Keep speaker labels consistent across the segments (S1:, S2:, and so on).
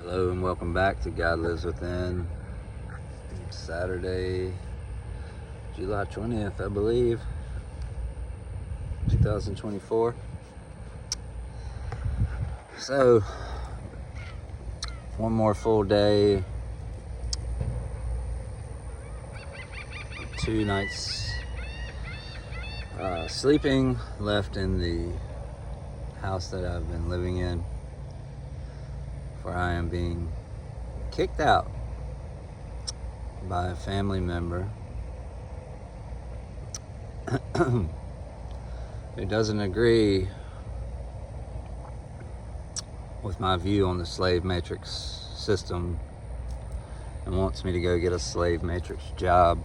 S1: Hello and welcome back to God Lives Within. Saturday, July 20th, I believe, 2024. So, one more full day, 2 nights sleeping left in the house that I've been living in, where I am being kicked out by a family member who doesn't agree with my view on the slave matrix system and wants me to go get a slave matrix job.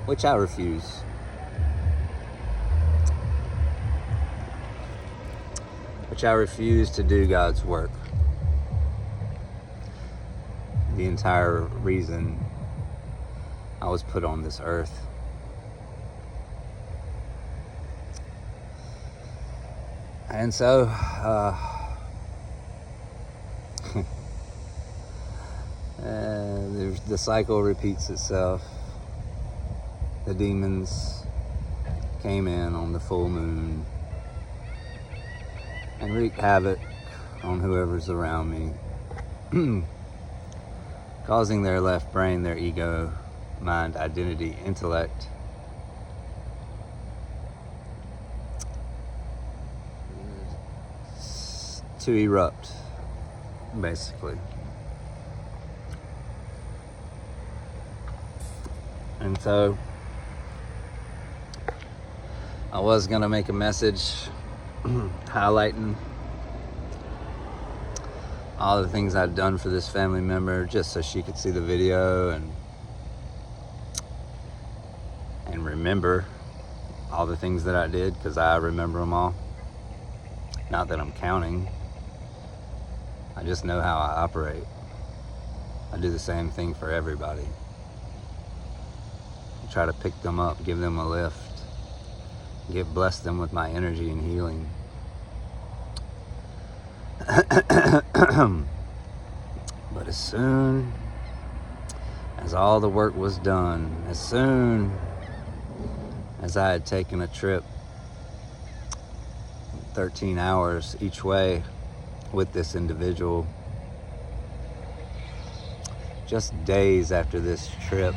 S1: Which I refuse. I refuse to do God's work. The entire reason I was put on this earth. And so, the cycle repeats itself. The demons came in on the full moon and wreak havoc on whoever's around me, causing their left brain, their ego, mind, identity, intellect, to erupt, basically. And so, I was gonna make a message highlighting all the things I'd done for this family member, just so she could see the video and remember all the things that I did, because I remember them all. Not that I'm counting, I just know how I operate. I do the same thing for everybody. I try to pick them up, give them a lift, bless them with my energy and healing. But as soon as all the work was done, as soon as I had taken a trip 13 hours each way with this individual, just days after this trip,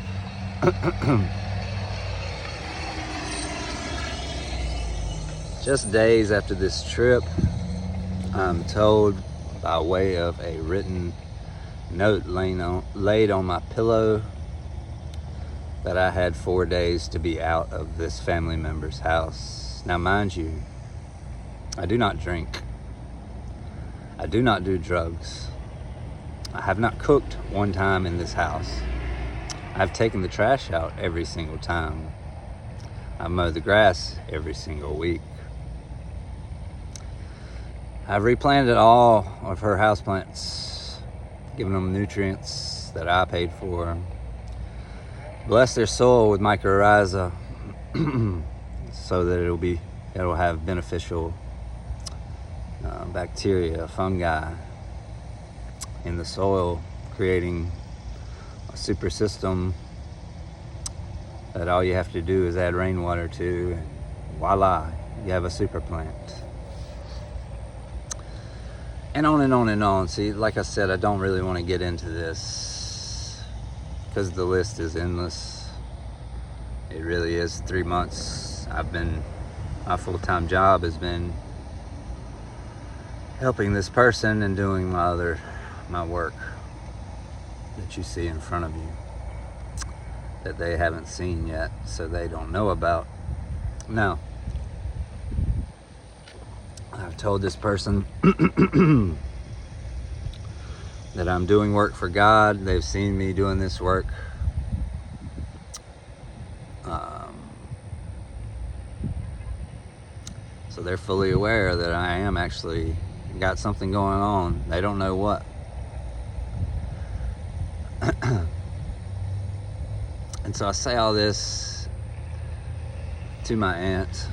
S1: I'm told by way of a written note laid on my pillow that I had 4 days to be out of this family member's house. Now, mind you, I do not drink. I do not do drugs. I have not cooked one time in this house. I've taken the trash out every single time. I mow the grass every single week. I've replanted all of her houseplants, given them nutrients that I paid for. Bless their soil with mycorrhiza so that it'll have beneficial bacteria, fungi in the soil, creating a super system that all you have to do is add rainwater to, and voila, you have a super plant. And on and on and on. See, like I said, I don't really want to get into this because the list is endless. It really is. 3 months my full-time job has been helping this person and doing my work that you see in front of you, that they haven't seen yet, so they don't know about. Now, I've told this person that I'm doing work for God. They've seen me doing this work. So they're fully aware that I am actually got something going on. They don't know what. And so I say all this to my aunt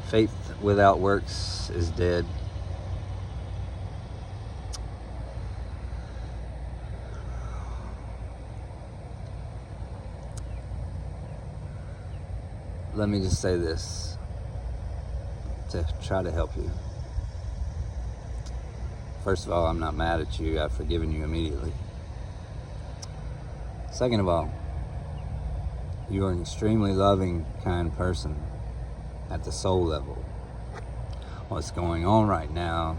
S1: Faith without works is dead. Let me just say this to try to help you. First of all, I'm not mad at you. I've forgiven you immediately. Second of all, you are an extremely loving, kind person at the soul level. What's going on right now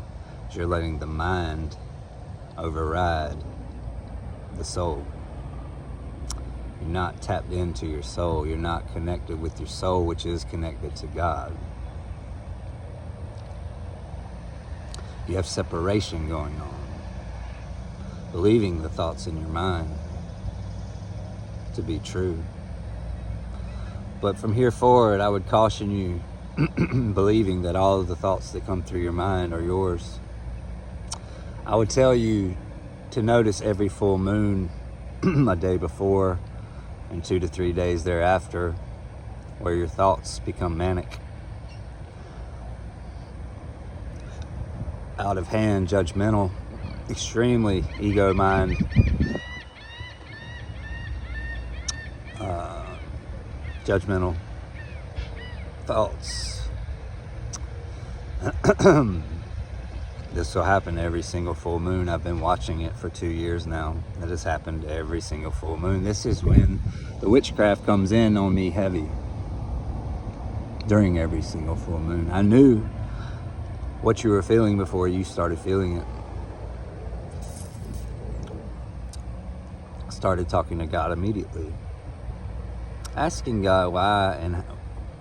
S1: is you're letting the mind override the soul. You're not tapped into your soul. You're not connected with your soul, which is connected to God. You have separation going on, believing the thoughts in your mind to be true. But from here forward, I would caution you believing that all of the thoughts that come through your mind are yours. I would tell you to notice every full moon a day before and 2 to 3 days thereafter where your thoughts become manic, out of hand, judgmental, extremely ego mind, judgmental thoughts. This will happen every single full moon. I've been watching it for 2 years now. It has happened every single full moon. This is when the witchcraft comes in on me heavy, during every single full moon. I knew what you were feeling before you started feeling it. I started talking to God immediately, asking God why and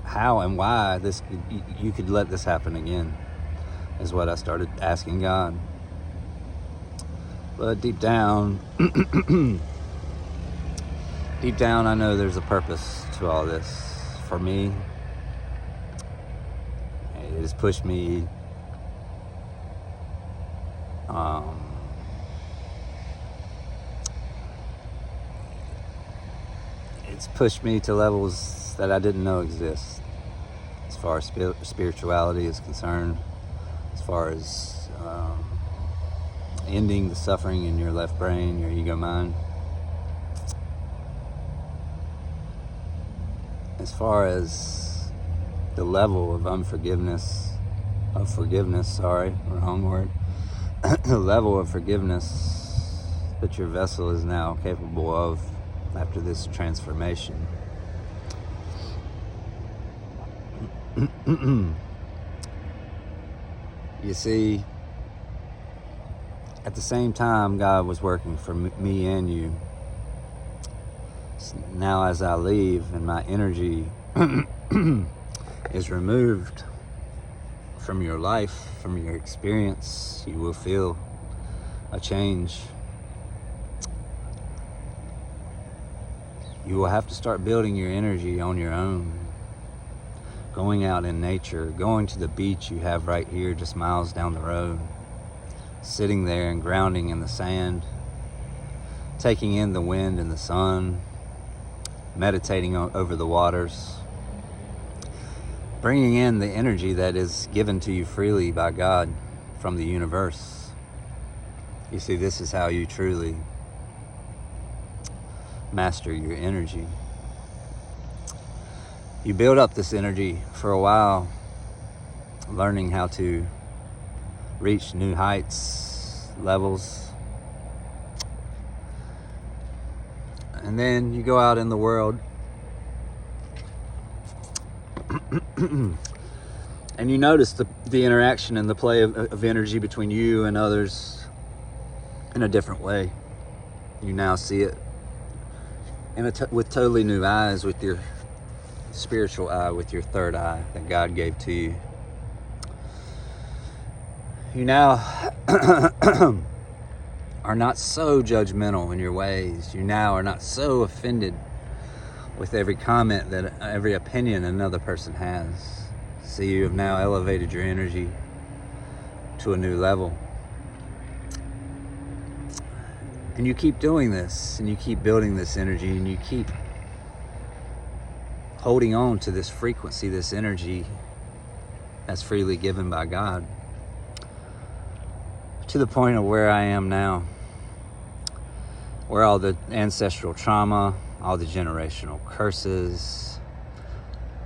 S1: how and why you could let this happen again, is what I started asking God. But deep down, I know there's a purpose to all this. For me, it has pushed me it's pushed me to levels that I didn't know exist, as far as spirituality is concerned, as far as ending the suffering in your left brain, your ego mind, as far as the level of forgiveness, wrong word, the level of forgiveness that your vessel is now capable of after this transformation. You see, at the same time God was working for me and you. Now as I leave and my energy is removed from your life, from your experience, you will feel a change. You will have to start building your energy on your own. Going out in nature, going to the beach you have right here just miles down the road. Sitting there and grounding in the sand. Taking in the wind and the sun. Meditating over the waters. Bringing in the energy that is given to you freely by God from the universe. You see, this is how you truly master your energy. You build up this energy for a while, learning how to reach new heights, levels. And then you go out in the world and you notice the interaction and the play of energy between you and others in a different way. You now see it with totally new eyes, with your spiritual eye, with your third eye that God gave to you. You now are not so judgmental in your ways. You now are not so offended with every comment, that every opinion another person has. See, you have now elevated your energy to a new level. And you keep doing this, and you keep building this energy, and you keep holding on to this frequency, this energy, as freely given by God, to the point of where I am now, where all the ancestral trauma, all the generational curses,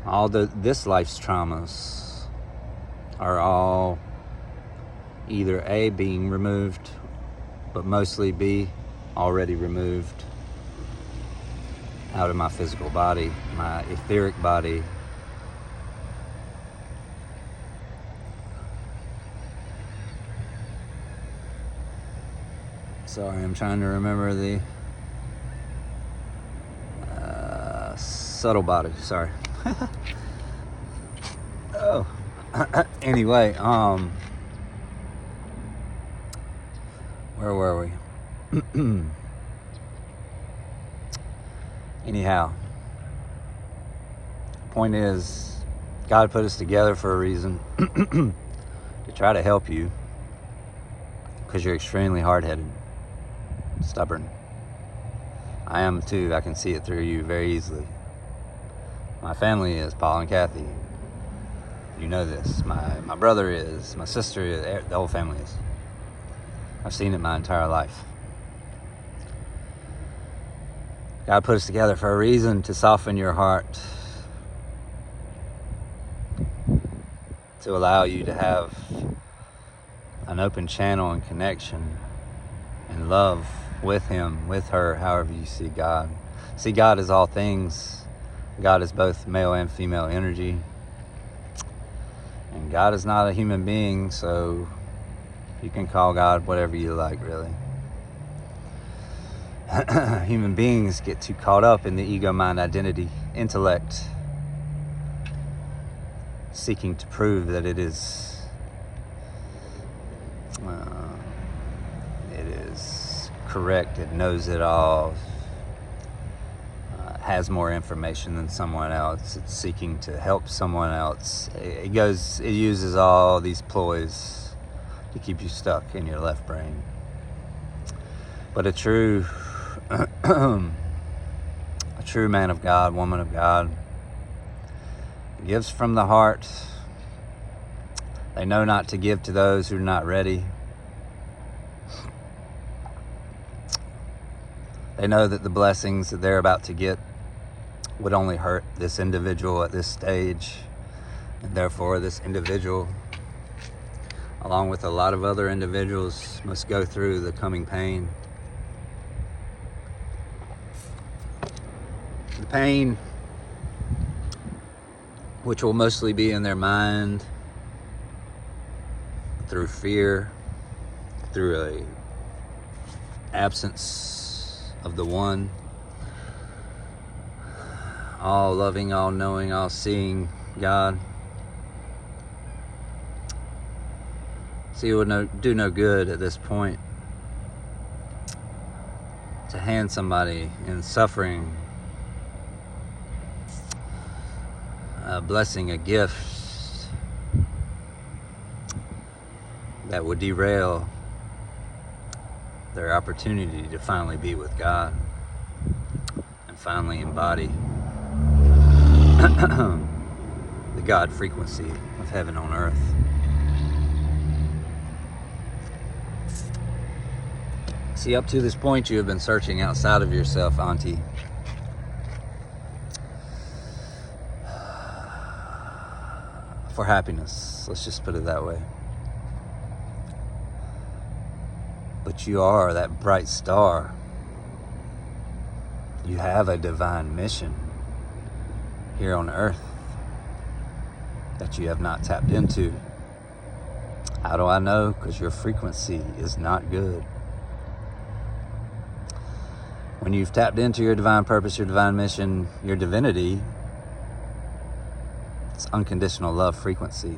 S1: all this life's traumas are all either A, being removed, but mostly B, already removed out of my physical body, my etheric body. Sorry, I'm trying to remember the subtle body, sorry. Oh, anyway, where were we? Anyhow, point is, God put us together for a reason, to try to help you, because you're extremely hard-headed, stubborn. I am too. I can see it through you very easily. My family is, Paul and Kathy. You know this. My brother is, my sister is, the whole family is. I've seen it my entire life. God put us together for a reason, to soften your heart, to allow you to have an open channel and connection and love with Him, with her, however you see God. See God as all things. God is both male and female energy. And God is not a human being, so you can call God whatever you like, really. Human beings get too caught up in the ego, mind, identity, intellect, seeking to prove that it is correct, it knows it all, has more information than someone else, it's seeking to help someone else. It uses all these ploys to keep you stuck in your left brain. But a true man of God, woman of God, gives from the heart. They know not to give to those who are not ready. They know that the blessings that they're about to get would only hurt this individual at this stage, and therefore this individual, along with a lot of other individuals, must go through the coming pain. The pain which will mostly be in their mind, through fear, through a absence of the one, all loving, all knowing, all seeing God. See, it would do no good at this point to hand somebody in suffering a blessing, a gift that would derail their opportunity to finally be with God and finally embody the God frequency of heaven on earth. See, up to this point, you have been searching outside of yourself, Auntie. For happiness, let's just put it that way. But you are that bright star. You have a divine mission here on earth that you have not tapped into. How do I know? Because your frequency is not good. When you've tapped into your divine purpose, your divine mission, your divinity, it's unconditional love frequency.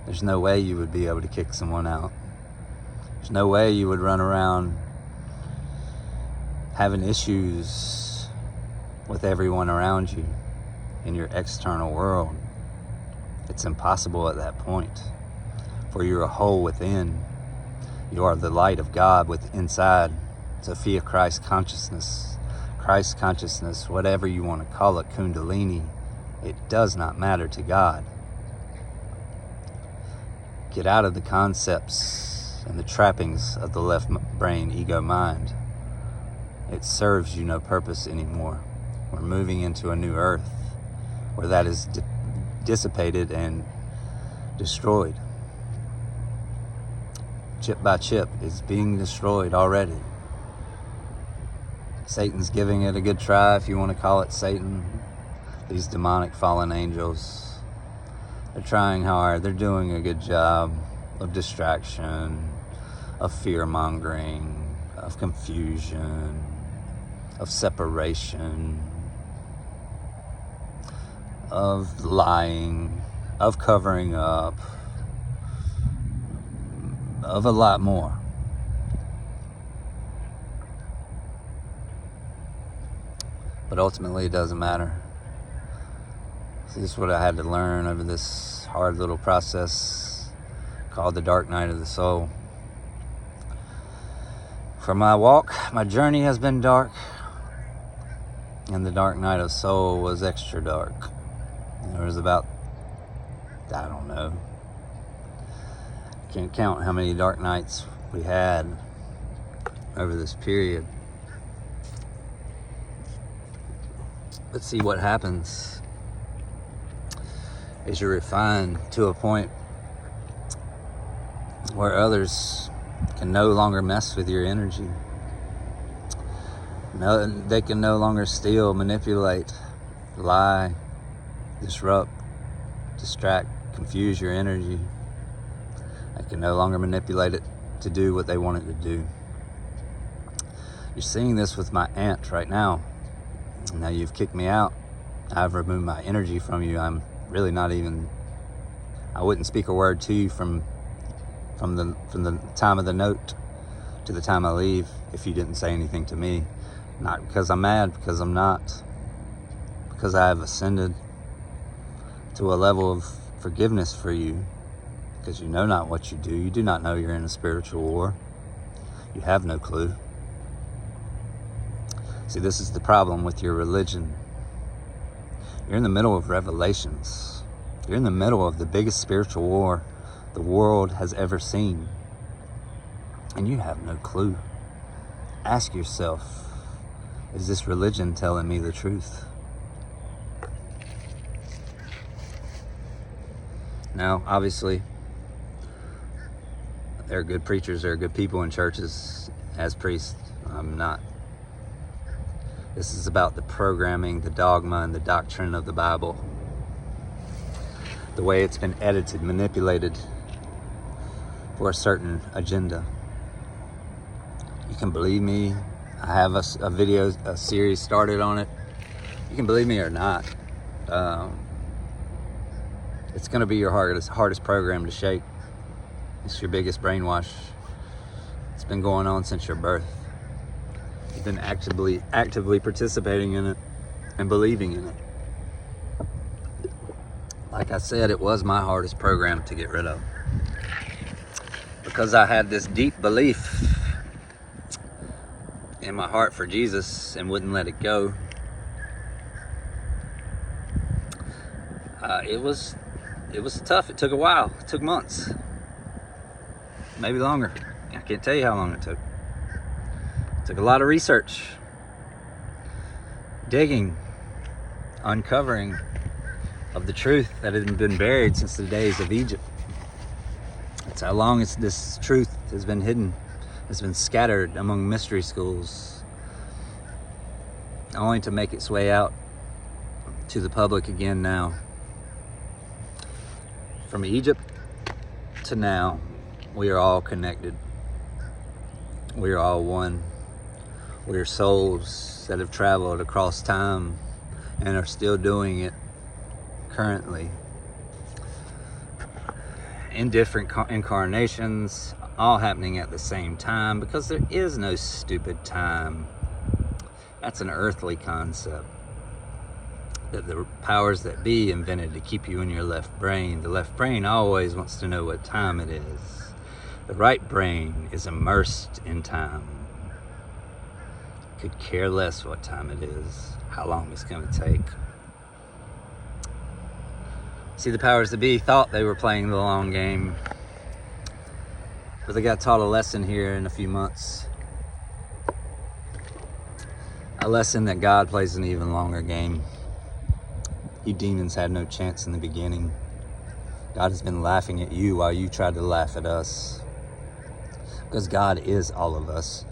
S1: There's no way you would be able to kick someone out. There's no way you would run around having issues with everyone around you in your external world. It's impossible at that point, for you're a whole within. You are the light of God inside. Sophia Christ consciousness, whatever you want to call it, Kundalini, It does not matter to God. Get out of the concepts and the trappings of the left brain ego mind. It serves you no purpose anymore. We're moving into a new earth where that is dissipated and destroyed. Chip by chip, it's being destroyed already. Satan's giving it a good try, if you want to call it Satan. These demonic fallen angels, they're trying hard. They're doing a good job of distraction, of fear-mongering, of confusion, of separation, of lying, of covering up, of a lot more. But ultimately, it doesn't matter. This is what I had to learn over this hard little process called the dark night of the soul. For my walk, my journey has been dark, and the dark night of soul was extra dark. There was about, I don't know, can't count how many dark nights we had over this period. Let's see what happens as you're refined to a point where others can no longer mess with your energy. No, they can no longer steal, manipulate, lie, disrupt, distract, confuse your energy. They can no longer manipulate it to do what they want it to do. You're seeing this with my aunt right now. Now you've kicked me out. I've removed my energy from you. I'm really not even, I wouldn't speak a word to you from the time of the note to the time I leave if you didn't say anything to me. Not because I'm mad, because I'm not. Because I have ascended to a level of forgiveness for you. Because you know not what you do. You do not know you're in a spiritual war. You have no clue. See, this is the problem with your religion. You're in the middle of revelations. You're in the middle of the biggest spiritual war the world has ever seen. And you have no clue. Ask yourself, is this religion telling me the truth? Now, obviously, there are good preachers, there are good people in churches as priests. I'm not. This is about the programming, the dogma, and the doctrine of the Bible. The way it's been edited, manipulated for a certain agenda. You can believe me. I have a series started on it. You can believe me or not. It's going to be your hardest program to shake. It's your biggest brainwash. It's been going on since your birth. You've been actively participating in it and believing in it. Like I said, it was my hardest program to get rid of. Because I had this deep belief in my heart for Jesus and wouldn't let it go. It was tough. It took a while. It took months. Maybe longer. I can't tell you how long it took. It took a lot of research, digging, uncovering of the truth that had been buried since the days of Egypt. That's how long this truth has been hidden. It's been scattered among mystery schools, only to make its way out to the public again now. From Egypt to now, we are all connected. We are all one. We are souls that have traveled across time and are still doing it currently in different incarnations, all happening at the same time, because there is no stupid time. That's an earthly concept that the powers that be invented to keep you in your left brain. The left brain always wants to know what time it is. The right brain is immersed in time. Could care less what time it is, how long it's going to take. See, the powers that be thought they were playing the long game, but they got taught a lesson here in a few months. A lesson that God plays an even longer game. You demons had no chance in the beginning. God has been laughing at you while you tried to laugh at us. Because God is all of us.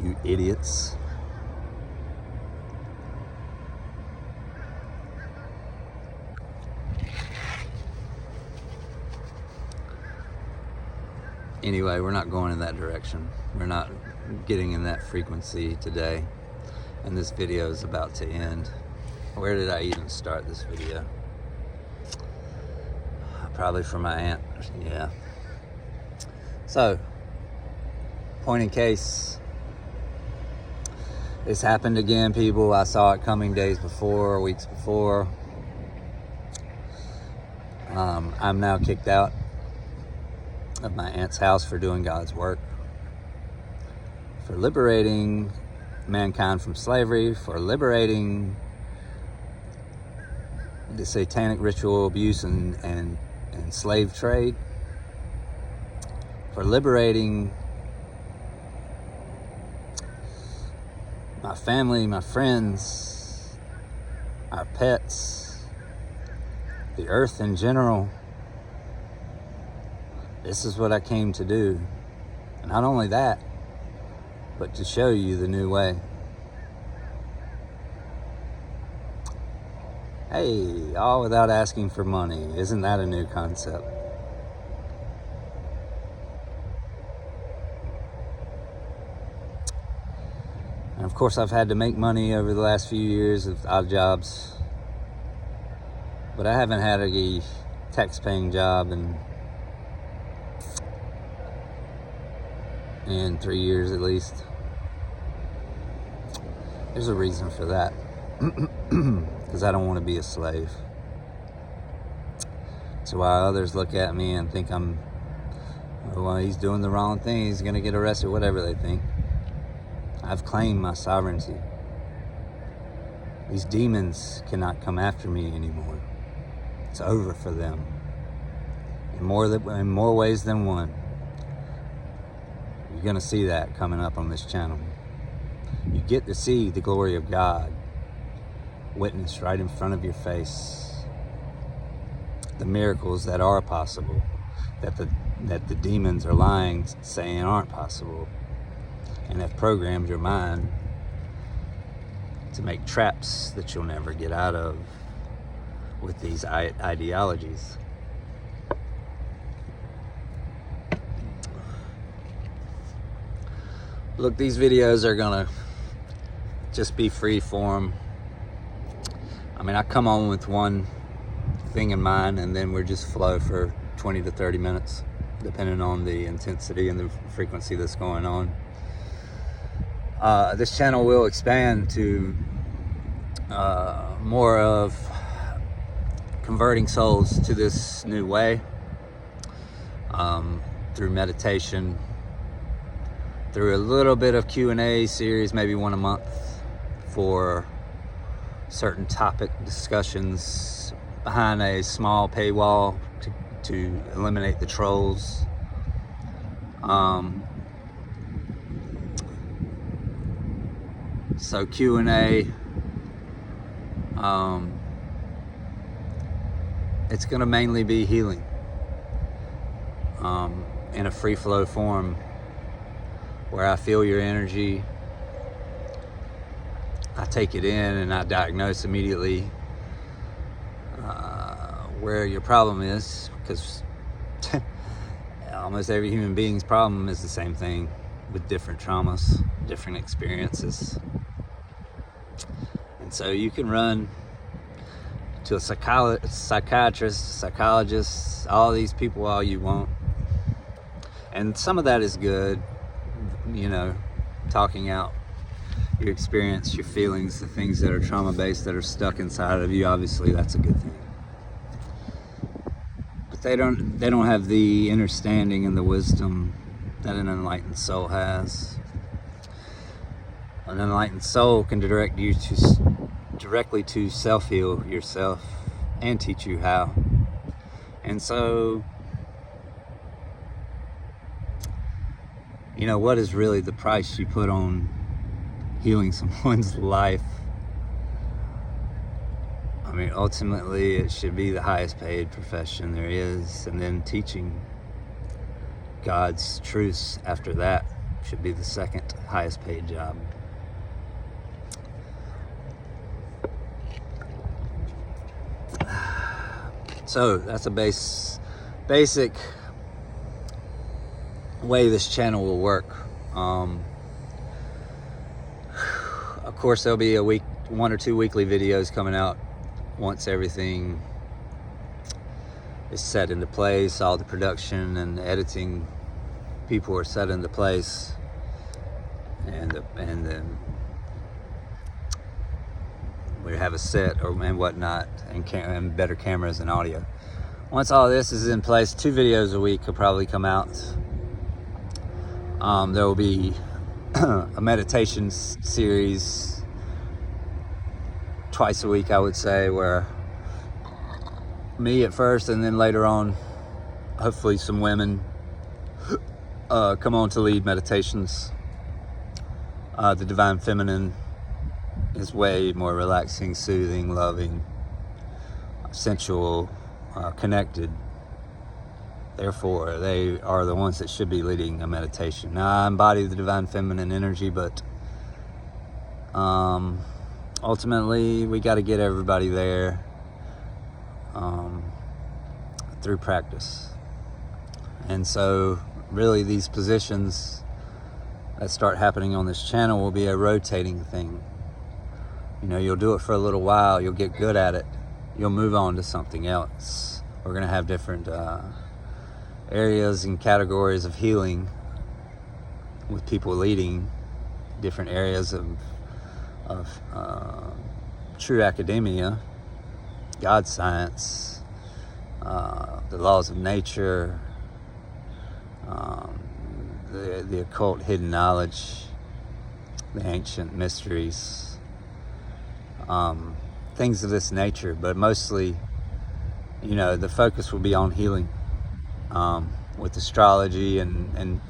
S1: You idiots. Anyway, we're not going in that direction. We're not getting in that frequency today. And this video is about to end. Where did I even start this video? Probably for my aunt. Yeah. So, point in case. It's happened again, people. I saw it coming days before, weeks before. I'm now kicked out of my aunt's house for doing God's work, for liberating mankind from slavery, for liberating the satanic ritual abuse and slave trade, for liberating my family, my friends, our pets, the earth in general. This is what I came to do. And not only that, but to show you the new way. Hey, all without asking for money. Isn't that a new concept? And of course, I've had to make money over the last few years of odd jobs. But I haven't had a tax-paying job in 3 years at least. There's a reason for that. Because I don't want to be a slave. So while others look at me and think I'm, well, he's doing the wrong thing, he's going to get arrested, whatever they think, I've claimed my sovereignty. These demons cannot come after me anymore. It's over for them. In more ways than one. You're going to see that coming up on this channel. You get to see the glory of God witnessed right in front of your face. The miracles that are possible, that the demons are lying, saying aren't possible, and have programmed your mind to make traps that you'll never get out of with these ideologies. Look, these videos are gonna just be free form. I mean, I come on with one thing in mind and then we're just flow for 20 to 30 minutes, depending on the intensity and the frequency that's going on. This channel will expand to more of converting souls to this new way, through meditation, through a little bit of Q&A series, maybe one a month, for certain topic discussions behind a small paywall to eliminate the trolls. So Q&A, it's going to mainly be healing in a free flow form, where I feel your energy, I take it in and I diagnose immediately where your problem is, because almost every human being's problem is the same thing, with different traumas, different experiences. And so you can run to a psychiatrist, psychologist, all these people all you want. And some of that is good, you know, talking out your experience, your feelings, the things that are trauma-based, that are stuck inside of you. Obviously, that's a good thing. But they don't have the understanding and the wisdom that an enlightened soul has. An enlightened soul can direct you directly to self-heal yourself and teach you how. And so, you know, what is really the price you put on healing someone's life? I mean, ultimately, it should be the highest paid profession there is, and then teaching God's truths after that should be the second highest paid job. So that's a basic way this channel will work. Of course, there'll be 1 or 2 weekly videos coming out once everything is set into place, all the production and editing people are set into place, and then we have a set and whatnot, and better cameras and audio. Once all this is in place, 2 videos a week will probably come out. There will be a meditation series twice a week, I would say, where me at first, and then later on, hopefully some women come on to lead meditations. The Divine Feminine is way more relaxing, soothing, loving, sensual, connected. Therefore, they are the ones that should be leading a meditation. Now, I embody the Divine Feminine energy, but ultimately, we got to get everybody there through practice. And so, really, these positions that start happening on this channel will be a rotating thing. You know, you'll do it for a little while, you'll get good at it, you'll move on to something else. We're going to have different areas and categories of healing, with people leading different areas of true academia, God science, the laws of nature, the occult hidden knowledge, the ancient mysteries, things of this nature. But mostly, you know, the focus will be on healing, with astrology and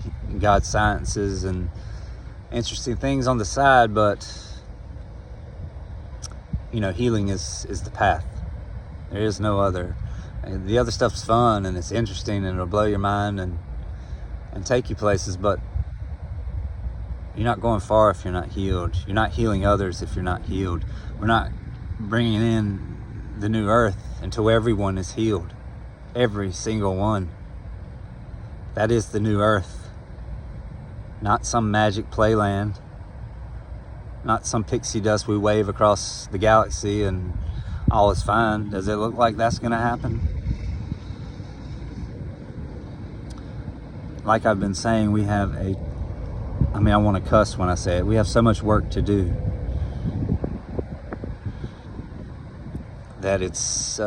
S1: God sciences and interesting things on the side. But, you know, healing is the path. There is no other. And the other stuff's fun and it's interesting and it'll blow your mind and take you places, but you're not going far if you're not healed. You're not healing others if you're not healed. We're not bringing in the new earth until everyone is healed. Every single one. That is the new earth. Not some magic playland. Not some pixie dust we wave across the galaxy and all is fine. Does it look like that's going to happen? Like I've been saying, we have I want to cuss when I say it. We have so much work to do that it's,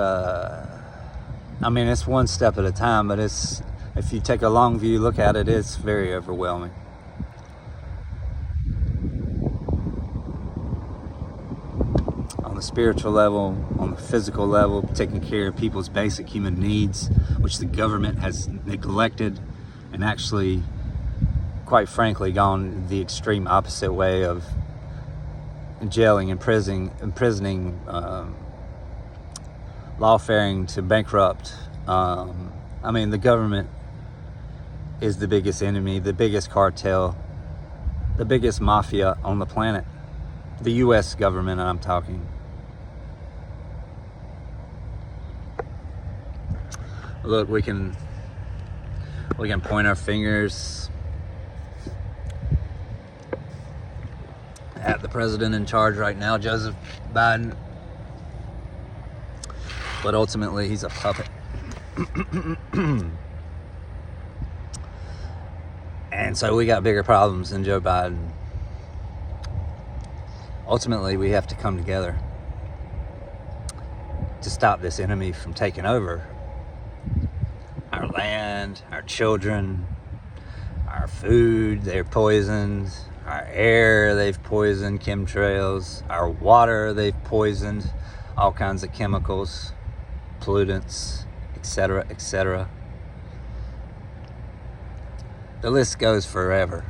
S1: it's one step at a time, but if you take a long view look at it, it's very overwhelming. On the spiritual level, on the physical level, taking care of people's basic human needs, which the government has neglected and actually, quite frankly, gone the extreme opposite way of jailing, imprisoning, lawfaring to bankrupt. The government is the biggest enemy, the biggest cartel, the biggest mafia on the planet. The U.S. government, I'm talking. Look, we can point our fingers at the president in charge right now, Joseph Biden, but ultimately he's a puppet. And so we got bigger problems than Joe Biden. Ultimately, we have to come together to stop this enemy from taking over our land, our children, our food. They're poisoned. Our air, they've poisoned, chemtrails. Our water, they've poisoned, all kinds of chemicals. pollutants, etc., etc. The list goes forever.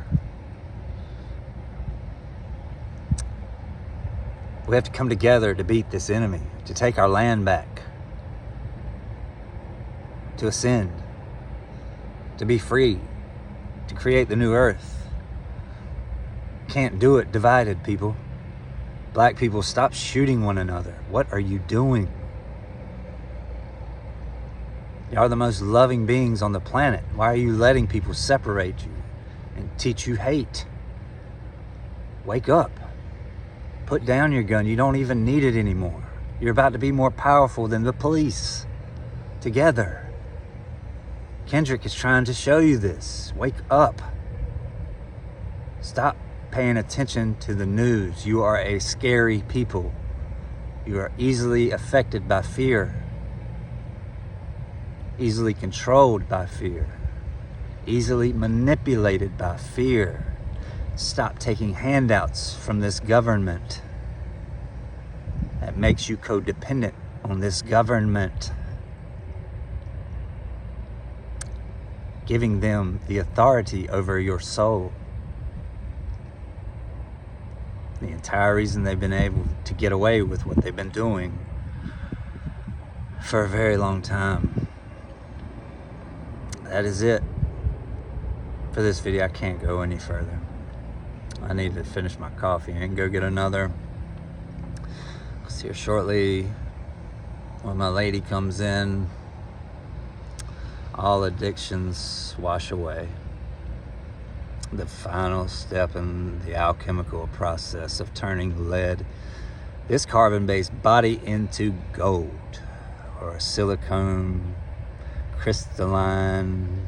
S1: We have to come together to beat this enemy, to take our land back, to ascend, to be free, to create the new earth. Can't do it divided, people. Black people, stop shooting one another. What are you doing? You are the most loving beings on the planet. Why are you letting people separate you and teach you hate? Wake up. Put down your gun. You don't even need it anymore. You're about to be more powerful than the police. Together. Kendrick is trying to show you this. Wake up. Stop paying attention to the news. You are a scary people. You are easily affected by fear. Easily controlled by fear. Easily manipulated by fear. Stop taking handouts from this government that makes you codependent on this government, giving them the authority over your soul. The entire reason they've been able to get away with what they've been doing for a very long time. That is it for this video. I can't go any further. I need to finish my coffee and go get another. I'll see her shortly when my lady comes in. All addictions wash away. The final step in the alchemical process of turning lead, this carbon-based body, into gold, or a silicone crystalline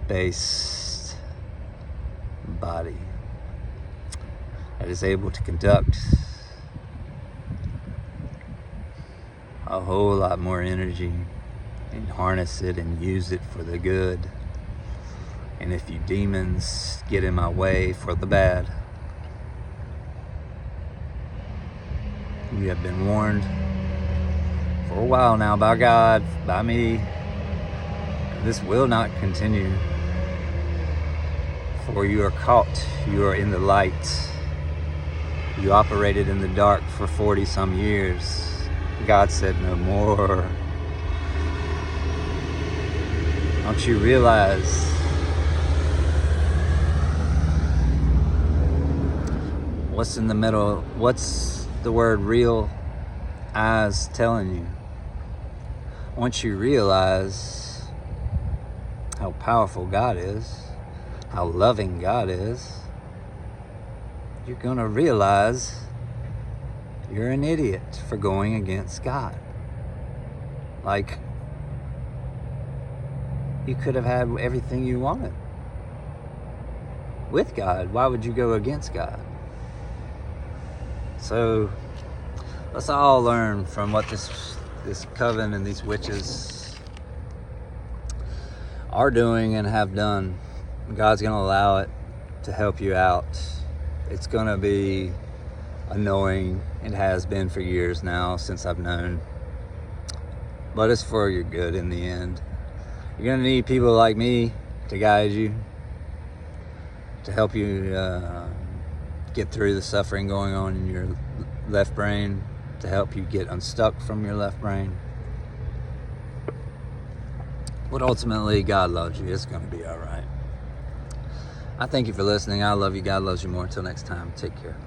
S1: based body that is able to conduct a whole lot more energy and harness it and use it for the good. And if you demons get in my way for the bad, you have been warned for a while now by God, by me. This will not continue. For you are caught, you are in the light. You operated in the dark for 40 some years. God said no more. Don't you realize what's in the middle? What's the word real eyes telling you? Once you realize how powerful God is, how loving God is, you're gonna realize you're an idiot for going against God. Like, you could have had everything you wanted with God. Why would you go against God? So let's all learn from what this coven and these witches are doing and have done. God's gonna allow it to help you out. It's gonna be annoying. It has been for years now, since I've known, but it's for your good in the end. You're gonna need people like me to guide you, to help you get through the suffering going on in your left brain, to help you get unstuck from your left brain. But ultimately, God loves you. It's gonna be all right. I thank you for listening. I love you. God loves you more. Until next time, take care.